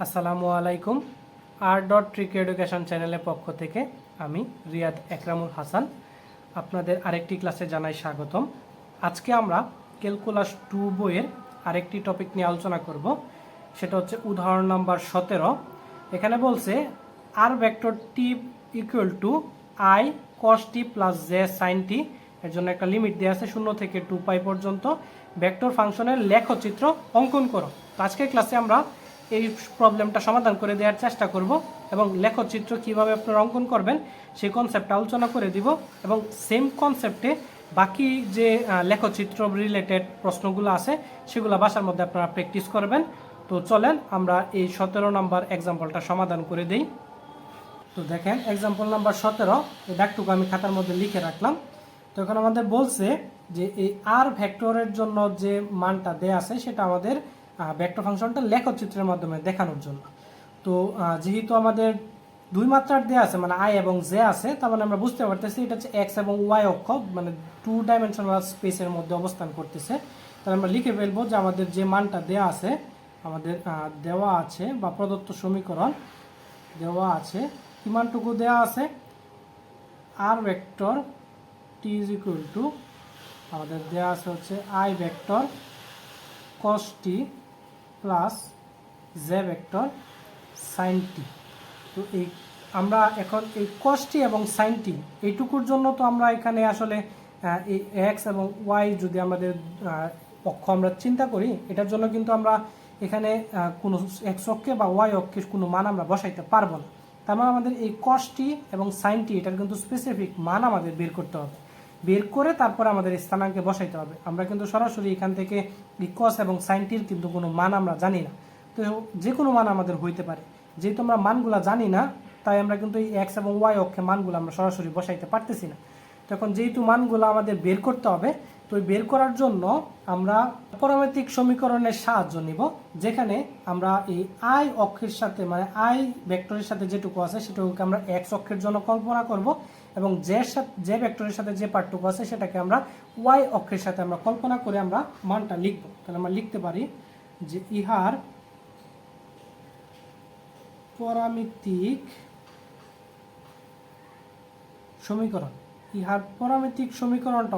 আসসালামু আলাইকুম। R.Trick education চ্যানেলের পক্ষ থেকে আমি রিয়াদ একরামুল হাসান আপনাদের আরেকটি ক্লাসে জানাই স্বাগতম। আজকে আমরা ক্যালকুলাস 2 বইয়ের আরেকটি টপিক নিয়ে আলোচনা করব, সেটা হচ্ছে উদাহরণ নাম্বার 17। এখানে বলছে আর vector t equal to i cos t plus j sine t, এর জন্য একটা লিমিট দেওয়া আছে 0 থেকে 2π পর্যন্ত। ভেক্টর ফাংশনের লেখচিত্র অঙ্কন করো। তো আজকের ক্লাসে আমরা এই প্রবলেমটা সমাধান করে দেওয়ার চেষ্টা করব এবং লেখচিত্র কিভাবে আপনারা অঙ্কন করবেন সেই কনসেপ্টটা আলোচনা করে দিব, এবং সেম কনসেপ্টে বাকি যে লেখচিত্র রিলেটেড প্রশ্নগুলো আছে সেগুলো বাসার মধ্যে আপনারা প্র্যাকটিস করবেন। তো চলেন আমরা এই 17 নম্বর এক্সাম্পলটা সমাধান করে দিই। তো দেখেন এক্সাম্পল নাম্বার 17, এই দাগটুকু আমি খাতার মধ্যে লিখে রাখলাম। তো এখন আমাদের বলছে যে এই আর ভেক্টরের জন্য যে মানটা দেয়া আছে সেটা আমাদের ভেক্টর ফাংশনটা লেখচিত্রের মাধ্যমে দেখানোর জন্য। তো যেহেতু আমাদের দুই মাত্রার দেয়া আছে, মানে আই এবং জে আছে, তার মানে আমরা বুঝতে পারতেছি এটা হচ্ছে এক্স এবং ওয়াই অক্ষ, মানে 2 ডাইমেনশনাল স্পেসের মধ্যে অবস্থান করতেছে। তাহলে আমরা লিখে ফেলবো যে আমাদের যে মানটা দেয়া আছে, আমাদের দেওয়া আছে বা প্রদত্ত সমীকরণ দেওয়া আছে, কি মানটুকু দেওয়া আছে, আর vector t is equal to আমাদের দেওয়া আছে হচ্ছে i vector cos t plus j vector sine t. তো এই আমরা এখন এই কস টি এবং সাইন টি এইটুকুর জন্য তো আমরা এখানে আসলে এই এক্স এবং ওয়াই যদি আমাদের অক্ষ আমরা চিন্তা করি, এটার জন্য কিন্তু আমরা এখানে কোনো এক্স অক্ষে বা ওয়াই অক্ষে কোনো মান আমরা বসাইতে পারবো না। তার মানে আমাদের এই কস টি এবং সাইন টি এটার কিন্তু স্পেসিফিক মান আমাদের বের করতে হবে, বের করে তারপরে আমাদের স্থানাঙ্কে বসাইতে হবে। আমরা কিন্তু সরাসরি এখান থেকে কস এবং সাইনটির কিন্তু কোনো মান আমরা জানি না, তো যে কোনো মান আমাদের হইতে পারে। যেহেতু আমরা মানগুলা জানি না, তাই আমরা কিন্তু এই এক্স এবং ওয়াই অক্ষে মানগুলো আমরা সরাসরি বসাইতে পারতেছি না। তখন যেহেতু মানগুলো আমাদের বের করতে হবে, তো বের করার জন্য আমরা পরামিতিক সমীকরণের সাহায্য নিব, যেখানে আমরা এই আই অক্ষের সাথে মানে আই ভেক্টরের সাথে যেটুকু আছে সেটুকুকে আমরা এক্স অক্ষের জন্য কল্পনা করব, এবং যে ভেক্টরের সাথে যে পার্টটুকু আছে সেটাকে আমরা ওয়াই অক্ষের সাথে আমরা কল্পনা করে আমরা মানটা লিখব। তাহলে আমরা লিখতে পারি যে ইহার পরামিতিক সমীকরণ, ইহার পরামিতিক সমীকরণটা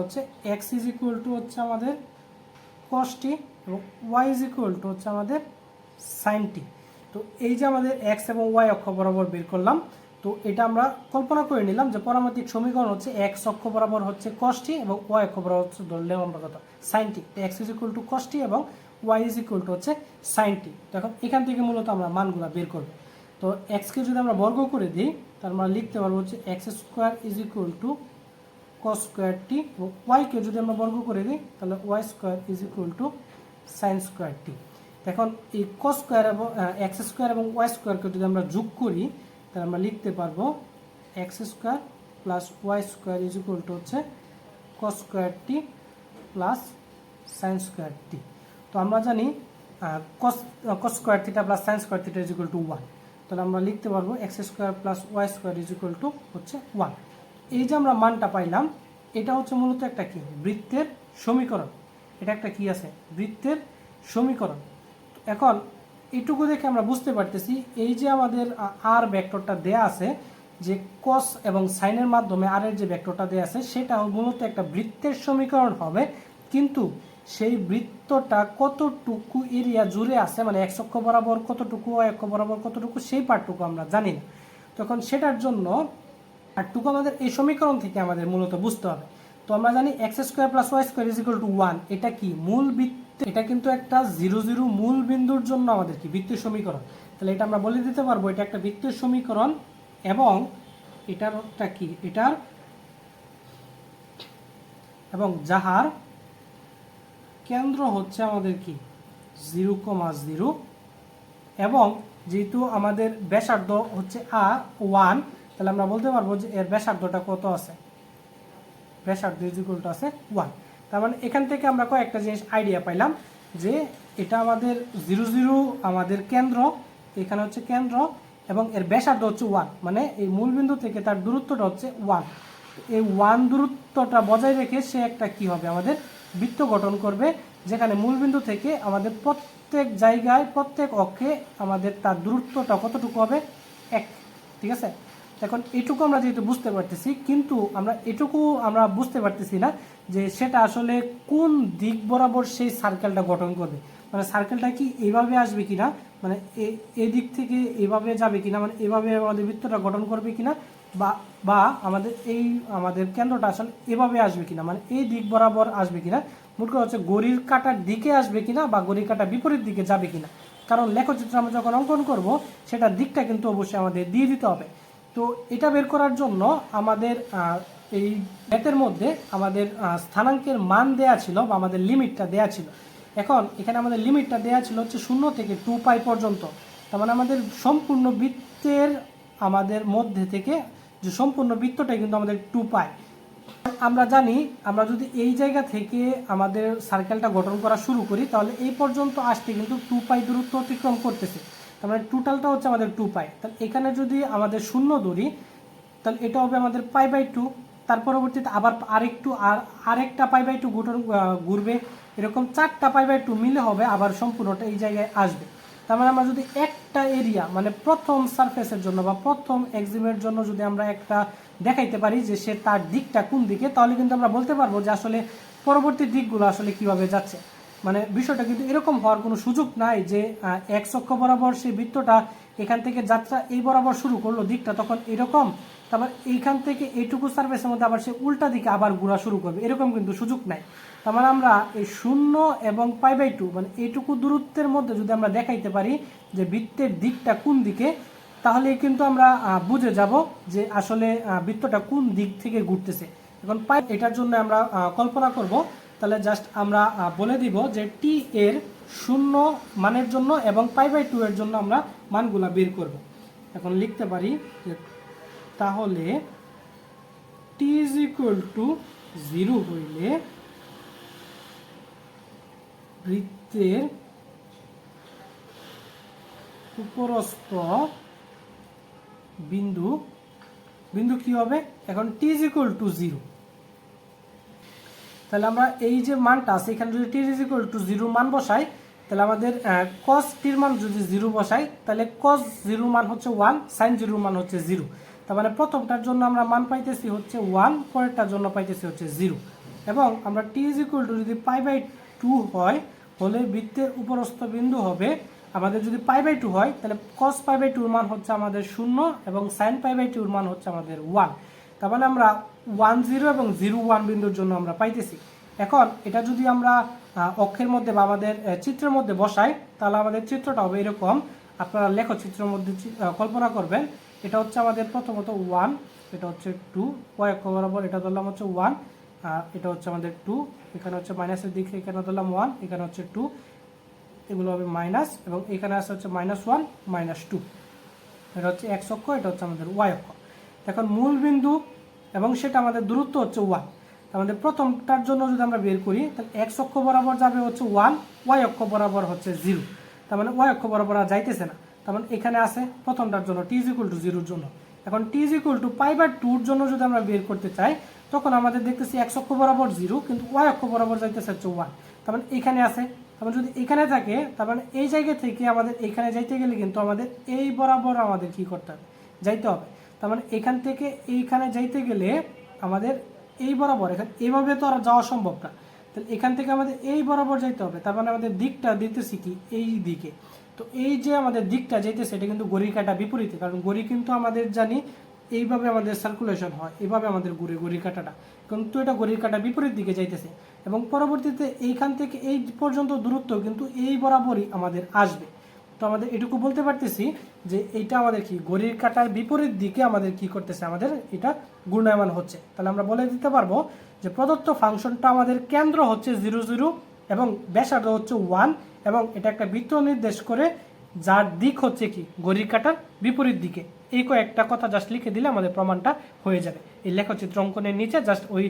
হচ্ছে এক্স ইজ ইকুয়াল টু হচ্ছে আমাদের কস টি এবং ওয়াই ইজ ইকুয়াল টু হচ্ছে আমাদের সাইন টি। তো এই যে আমাদের এক্স এবং ওয়াই অক্ষ বরাবর বের করলাম, তো এটা আমরা কল্পনা করে নিলাম যে পরামিতিক সমীকরণ হচ্ছে এক্স অক্ষ বরাবর হচ্ছে কস টি এবং ওয়াই অক্ষ বরাবর হচ্ছে ধরলেও আমরা কত sine t. X is equal to cos t এবং ওয়াই ইজ ইকুয়াল টু হচ্ছে সাইন টি। তো এখন এখান থেকে মূলত আমরা মানগুলো বের করব। তো এক্সকে যদি আমরা বর্গ করে দিই, তার মানে লিখতে পারবো হচ্ছে x square is equal to cos square t, এবং ওয়াইকে যদি আমরা বর্গ করে দিই তাহলে y square is equal to sine square t. এখন এই কস স্কোয়ার এবং এক্স স্কোয়ার এবং ওয়াই স্কোয়ারকে যদি আমরা যোগ করি, তাহলে আমরা লিখতে পারবো x square plus y square is equal to হচ্ছে cos square t plus sine square t. তো আমরা জানি cos square theta plus sine square theta is equal to 1। তাহলে আমরা লিখতে পারবো x square plus y square is equal to হচ্ছে 1। এই যে আমরা মানটা পাইলাম, এটা হচ্ছে মূলত একটা কি বৃত্তের সমীকরণ। এটা একটা কি আছে বৃত্তের সমীকরণ। এখন এইটুকু দেখে আমরা বুঝতে পারতেছি এই যে আমাদের আর ভেক্টরটা দেয়া আছে, যে কস এবং সাইনের মাধ্যমে আর এর যে ভেক্টরটা দেয়া আছে সেটা মূলত একটা বৃত্তের সমীকরণ হবে, কিন্তু সেই বৃত্তটা কতটুকু এরিয়া জুড়ে আছে, মানে এক্স অক্ষ বরাবর কতটুকু ওয়াই অক্ষ বরাবর কতটুকু, সেই পার্টটুকু আমরা জানি না। তখন সেটার জন্য আরটুকু আমাদের এই সমীকরণ থেকে আমাদের মূলত বুঝতে হবে। তো আমরা জানি x square plus y square is equal to 1, এটা কি মূল বৃত্ত, এটা কিন্তু একটা 0 0 মূল বিন্দুর জন্য আমাদের কি বৃত্তের সমীকরণ। তাহলে এটা আমরা বলে দিতে পারবো এটা একটা বৃত্তের সমীকরণ, এবং এটারটা কি এটার এবং যাহার কেন্দ্র হচ্ছে আমাদের কি 0,0, এবং যেহেতু আমাদের ব্যাসার্ধ হচ্ছে 1, তাহলে আমরা বলতে পারবো যে এর ব্যাসার্ধটা কত আছে, ব্যাসার্ধ ইজ ইকুয়াল টু আছে 1। তার মানে এখান থেকে আমরা কয়েকটা জিনিস আইডিয়া পাইলাম, যে এটা আমাদের 0 0 আমাদের কেন্দ্র, এখানে হচ্ছে কেন্দ্র, এবং এর ব্যাসার্ধ হচ্ছে 1, মানে এই মূলবিন্দু থেকে তার দূরত্বটা হচ্ছে 1। এই 1 দূরত্বটা বজায় রেখে সে একটা কি হবে আমাদের বৃত্ত গঠন করবে, যেখানে মূলবিন্দু থেকে আমাদের প্রত্যেক জায়গায় প্রত্যেক অক্ষে আমাদের তার দূরত্বটা কতটুকু হবে 1, ঠিক আছে। এখন এটুকু আমরা যেহেতু বুঝতে পারতেছি, কিন্তু আমরা বুঝতে পারতেছি না যে সেটা আসলে কোন দিক বরাবর সেই সার্কেলটা গঠন করবে, মানে সার্কেলটা কি এইভাবে আসবে কিনা, মানে এই দিক থেকে এভাবে যাবে কিনা, মানে এভাবে আমাদের বৃত্তটা গঠন করবে কিনা, বা আমাদের কেন্দ্রটা আসলে এভাবে আসবে কিনা, মানে এই দিক বরাবর আসবে কিনা, মোট কথা হচ্ছে ঘড়ির কাঁটার দিকে আসবে কিনা বা ঘড়ির কাঁটা বিপরীত দিকে যাবে কিনা। কারণ লেখচিত্র আমরা যখন অঙ্কন করব সেটার দিকটা কিন্তু অবশ্যই আমাদের দিয়ে দিতে হবে। তো এটা বের করার জন্য আমাদের এই ম্যাথের মধ্যে আমাদের স্থানাঙ্কের মান দেয়া ছিল বা আমাদের লিমিটটা দেয়া ছিল। এখন এখানে আমাদের লিমিটটা দেয়া ছিল হচ্ছে 0 থেকে 2π পর্যন্ত। তার মানে আমাদের সম্পূর্ণ বৃত্তের আমাদের মধ্যে থেকে যে সম্পূর্ণ বৃত্তটাই কিন্তু আমাদের 2π। আমরা জানি আমরা যদি এই জায়গা থেকে আমাদের সার্কেলটা গঠন করা শুরু করি তাহলে এই পর্যন্ত আসতে কিন্তু 2π দূরত্ব অতিক্রম করতেছে। তার মানে টোটালটা হচ্ছে আমাদের 2π। তাহলে এখানে যদি আমাদের 0 ধরি তাহলে এটা হবে আমাদের π/2। তার পরবর্তীতে আবার আরেকটা π/2 ঘুরবে, এরকম 4টা π/2 মিলে হবে আবার সম্পূর্ণটা এই জায়গায় আসবে। তার মানে আমরা যদি একটা এরিয়া মানে প্রথম সারফেসের জন্য বা প্রথম এক্সিমের জন্য যদি আমরা একটা দেখাইতে পারি যে সে তার দিকটা কোন দিকে, তাহলে কিন্তু আমরা বলতে পারবো যে আসলে পরবর্তী দিকগুলো আসলে কিভাবে যাচ্ছে। মানে বিষয়টা কিন্তু এরকম হওয়ার কোনো সুযোগ নাই যে এক্স অক্ষ বরাবর সেই বৃত্তটা এখান থেকে যাত্রা এই বরাবর শুরু করলো দিকটা তখন এরকম, তারপর এইখান থেকে এইটুকু সার্ফেসের মধ্যে আবার সে উল্টা দিকে আবার ঘোরা শুরু করবে, এরকম কিন্তু সুযোগ নাই। তার মানে আমরা এই 0 এবং π/2 মানে এইটুকু দূরত্বের মধ্যে যদি আমরা দেখাইতে পারি যে বৃত্তের দিকটা কোন দিকে, তাহলে কিন্তু আমরা বুঝে যাব যে আসলে বৃত্তটা কোন দিক থেকে ঘুরতেছে। এখন এটার জন্য আমরা কল্পনা করব। তাহলে জাস্ট আমরা বলে দিব যে টি এর 0 মানের জন্য এবং π/2 এর জন্য আমরা মানগুলা বের করব। এখন লিখতে পারি যে তাহলে t = 0 হইলে বৃত্তের উপরস্থ বিন্দু কি হবে, এখন t = 0। তাহলে আমরা এই যে মানটা আছে এখানে যদি t = 0 মান বসাই, তাহলে আমাদের cos t এর মান যদি 0 বসাই তাহলে cos 0 মান হচ্ছে 1, sin 0 মান হচ্ছে 0। তার মানে প্রথমটার জন্য আমরা মান পাইতেছি হচ্ছে 1, পরেরটার জন্য পাইতেছি হচ্ছে 0। এবং আমরা t = যদি π/2 হয় হলে বৃত্তের উপরস্থ বিন্দু হবে আমাদের যদি π/2 হয় তাহলে cos π/2 এর মান হচ্ছে আমাদের 0 এবং sin π/2 এর মান হচ্ছে আমাদের 1। তার মানে আমরা 1, 0 এবং 0, 1 বিন্দুর জন্য আমরা পাইতেছি। এখন এটা যদি আমরা অক্ষের মধ্যে বা আমাদের চিত্রের মধ্যে বসাই তাহলে আমাদের চিত্রটা হবে এরকম। আপনারা লেখচিত্রের মধ্যে কল্পনা করবেন, এটা হচ্ছে আমাদের প্রথমত 1, এটা হচ্ছে 2, y অক্ষ বরাবর এটা ধরলাম হচ্ছে 1, এটা হচ্ছে আমাদের 2, এখানে হচ্ছে মাইনাসের দিকে এখানে ধরলাম 1, এখানে হচ্ছে 2, এগুলো হবে মাইনাস, এবং এখানে আছে হচ্ছে -1, -2। এটা হচ্ছে x অক্ষ, এটা হচ্ছে আমাদের y অক্ষ। এখন মূল বিন্দু এবং সেটা আমাদের দূরত্ব হচ্ছে 1। আমাদের প্রথমটার জন্য যদি আমরা বের করি তাহলে x অক্ষ বরাবর যাবে হচ্ছে 1, y অক্ষ বরাবর হচ্ছে 0। তার মানে y অক্ষ বরাবর আর যাইতেছে না। তার মানে এখানে আছে প্রথমটার জন্য t = 0 এর জন্য। এখন t = π/2 এর জন্য যদি আমরা বের করতে চাই তখন আমাদের দেখতেছি x অক্ষ বরাবর 0 কিন্তু y অক্ষ বরাবর যাইতেছে হচ্ছে 1। তার মানে এখানে আছে, তার মানে যদি এখানে থাকে তার মানে এই জায়গা থেকে আমাদের এখানে যাইতে গেলে কিন্তু আমাদের এই বরাবর আমাদের কি করতে হবে, যাইতে হবে। তার মানে এখান থেকে এইখানে যাইতে গেলে আমাদের এই বরাবর, এখানে এইভাবে তো আর যাওয়া সম্ভব না, তাহলে এখান থেকে আমাদের এই বরাবর যাইতে হবে। তার মানে আমাদের দিকটা দিতেছি কি এই দিকে। তো এই যে আমাদের দিকটা যাইতেছে এটা কিন্তু ঘড়ির কাঁটা বিপরীতে, কারণ ঘড়ি কিন্তু আমাদের জানি এইভাবে আমাদের সার্কুলেশন হয়, এইভাবে আমাদের ঘড়ির কাঁটাটা, কিন্তু এটা ঘড়ির কাঁটা বিপরীত দিকে যাইতেছে। এবং পরবর্তীতে এইখান থেকে এই পর্যন্ত দূরত্ব কিন্তু এই বরাবরই আমাদের আসবে। তো আমাদের এটুকু বলতে পারতেছি যে এইটা আমাদের কি ঘড়ির কাঁটার বিপরীত দিকে আমাদের কি করতেছে, আমাদের এটা ঘূর্ণায়মান হচ্ছে। তাহলে আমরা বলে দিতে পারবো যে প্রদত্ত ফাংশনটা আমাদের কেন্দ্র হচ্ছে 0, 0 এবং ব্যাসার্ধ হচ্ছে 1 এবং এটা একটা বৃত্ত নির্দেশ করে যার দিক হচ্ছে কি ঘড়ির কাঁটার বিপরীত দিকে। এই কয়েকটা কথা জাস্ট লিখে দিলে আমাদের প্রমাণটা হয়ে যাবে। এই লেখচিত্র অঙ্কনের নিচে জাস্ট ওই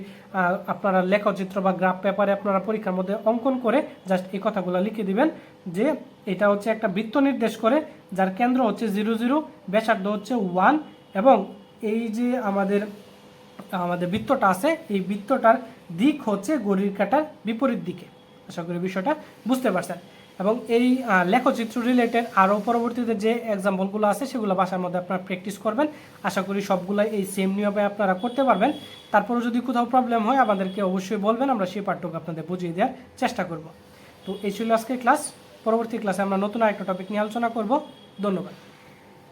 আপনারা লেখচিত্র বা গ্রাফ পেপারে আপনারা পরীক্ষার মধ্যে অঙ্কন করে জাস্ট এই কথাগুলো লিখে দিবেন যে এটা হচ্ছে একটা বৃত্ত নির্দেশ করে যার কেন্দ্র হচ্ছে 0, 0, ব্যাসার্ধ হচ্ছে 1 এবং এই যে আমাদের বৃত্তটা আছে এই বৃত্তটার দিক হচ্ছে ঘড়ির কাঁটার বিপরীত দিকে। আশা করি বিষয়টা বুঝতে পারছেন। এবং এই লেখচিত্র রিলেটেড আরও পরবর্তীতে যে এক্সাম্পলগুলো আছে সেগুলো বাসার মধ্যে আপনারা প্র্যাকটিস করবেন। আশা করি সবগুলো এই সেম নিয়মে আপনারা করতে পারবেন। তারপরেও যদি কোথাও প্রবলেম হয় আমাদেরকে অবশ্যই বলবেন, আমরা সেই পাঠটুকু আপনাদের বুঝিয়ে দেওয়ার চেষ্টা করব। তো এই ছিল আজকের ক্লাস। পরবর্তী ক্লাসে আমরা নতুন আরেকটা টপিক নিয়ে আলোচনা করব। ধন্যবাদ।